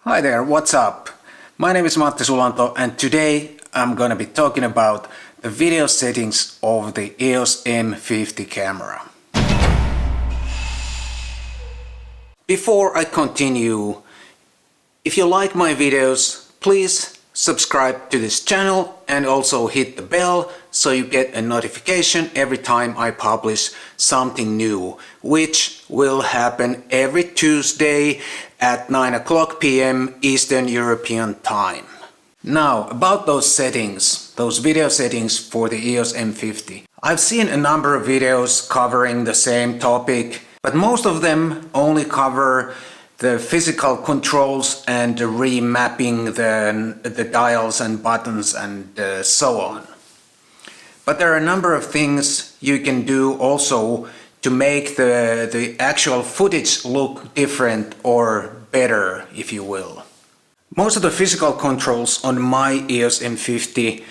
Hi there, what's up? My name is Sulanto and today I'm gonna be talking about the video settings of the EOS M50 camera. Before I continue, if you like my videos, please subscribe to this channel and also hit the bell so you get a notification every time I publish something new, which will happen every Tuesday at 9 o'clock p.m. Eastern European Time. Now, about those settings, those video settings for the EOS M50. I've seen a number of videos covering the same topic, but most of them only cover the physical controls and remapping the dials and buttons and so on. But there are a number of things you can do also to make the actual footage look different or better, if you will. Most of the physical controls on my EOS M50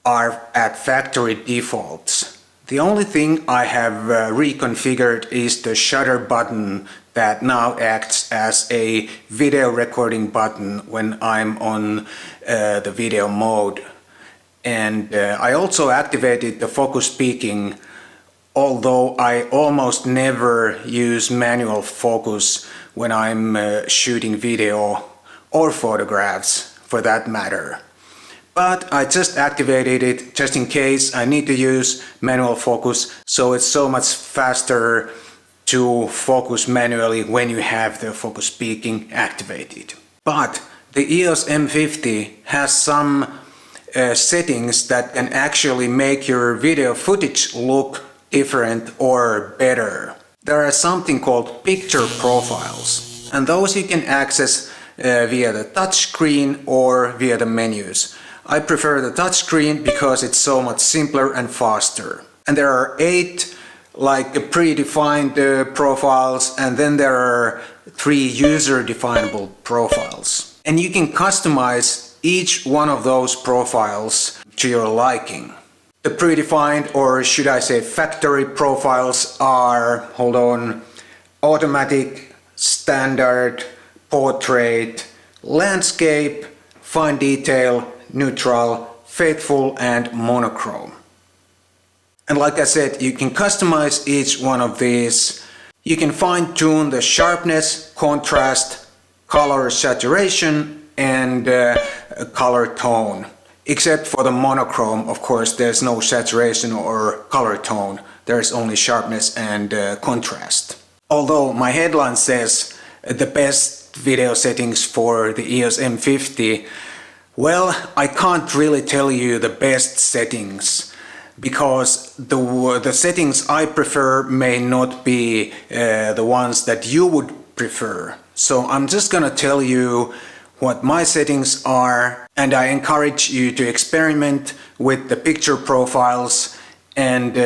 are at factory defaults. The only thing I have reconfigured is the shutter button that now acts as a video recording button when I'm on the video mode. And I also activated the focus peaking, although I almost never use manual focus when I'm shooting video or photographs for that matter. But I just activated it just in case I need to use manual focus, so it's so much faster to focus manually when you have the focus peaking activated. But the EOS M50 has some settings that can actually make your video footage look different or better. There are something called picture profiles, and those you can access via the touchscreen or via the menus. I prefer the touchscreen because it's so much simpler and faster. And there are 8 predefined profiles, and then there are 3 user-definable profiles. And you can customize each one of those profiles to your liking. The predefined, or should I say factory profiles are, automatic, standard, portrait, landscape, fine detail, neutral, faithful, and monochrome. And like I said, you can customize each one of these. You can fine-tune the sharpness, contrast, color saturation, and color tone. Except for the monochrome, of course, there's no saturation or color tone. There's only sharpness and contrast. Although my headline says the best video settings for the EOS M50, well, I can't really tell you the best settings, because the settings I prefer may not be the ones that you would prefer. So I'm just gonna tell you what my settings are, and I encourage you to experiment with the picture profiles and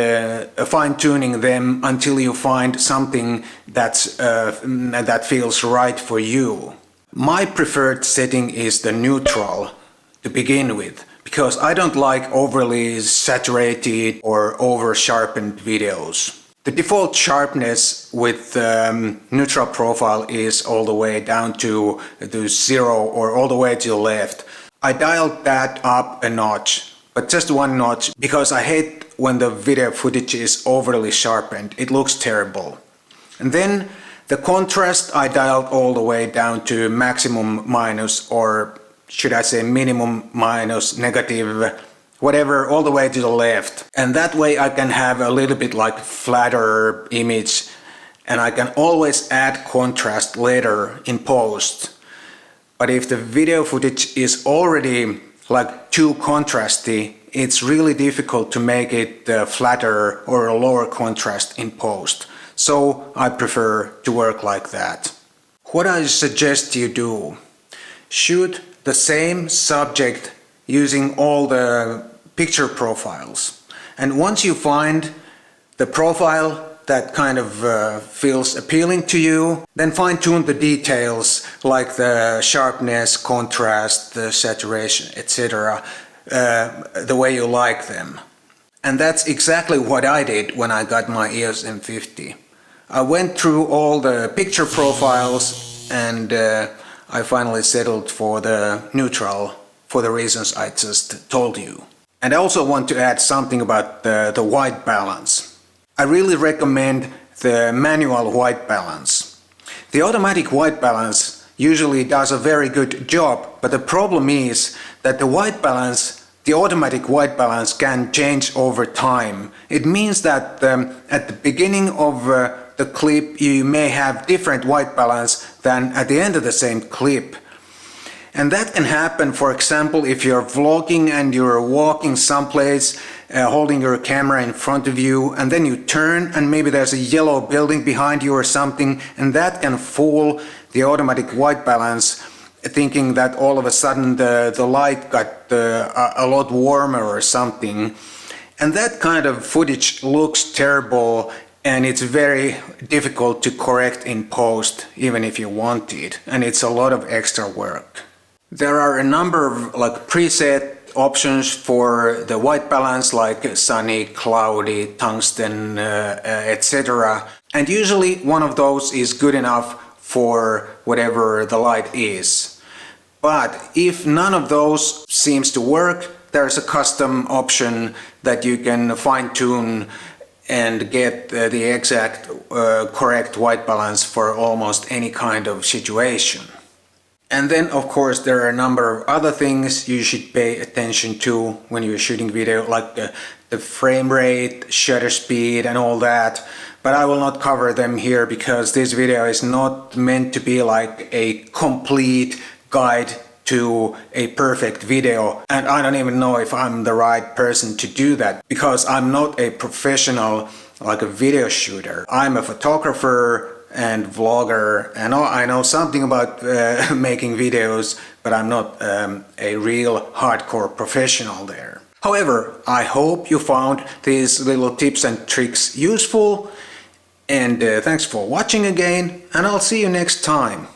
fine-tuning them until you find something that feels right for you. My preferred setting is the neutral to begin with, because I don't like overly saturated or over-sharpened videos. The default sharpness with neutral profile is all the way down to 0 or all the way to the left. I dialed that up a notch, but just 1 notch, because I hate when the video footage is overly sharpened. It looks terrible. And then the contrast I dialed all the way down to maximum minus, or should I say minimum minus, negative, whatever, all the way to the left. And that way I can have a little bit flatter image, and I can always add contrast later in post. But if the video footage is already too contrasty, it's really difficult to make it flatter or a lower contrast in post. So I prefer to work like that. What I suggest you do: shoot the same subject using all the picture profiles. And once you find the profile that kind of feels appealing to you, then fine-tune the details like the sharpness, contrast, the saturation, etc. The way you like them. And that's exactly what I did when I got my EOS M50. I went through all the picture profiles and I finally settled for the neutral for the reasons I just told you. And I also want to add something about the white balance. I really recommend the manual white balance. The automatic white balance usually does a very good job, but the problem is that the automatic white balance can change over time. It means that at the beginning of the clip you may have different white balance than at the end of the same clip. And that can happen, for example, if you're vlogging and you're walking someplace, holding your camera in front of you, and then you turn and maybe there's a yellow building behind you or something, and that can fool the automatic white balance, thinking that all of a sudden the light got a lot warmer or something. And that kind of footage looks terrible, and it's very difficult to correct in post, even if you want it, and it's a lot of extra work. There are a number of preset options for the white balance, like sunny, cloudy, tungsten, etc. And usually one of those is good enough for whatever the light is. But if none of those seems to work, there's a custom option that you can fine-tune and get the exact correct white balance for almost any kind of situation. And then, of course, there are a number of other things you should pay attention to when you're shooting video, like the frame rate, shutter speed, and all that. But I will not cover them here because this video is not meant to be like a complete guide to a perfect video. And I don't even know if I'm the right person to do that, because I'm not a professional, like a video shooter. I'm a photographer and vlogger, and I know something about making videos, but I'm not a real hardcore professional there. However, I hope you found these little tips and tricks useful, and thanks for watching again, and I'll see you next time.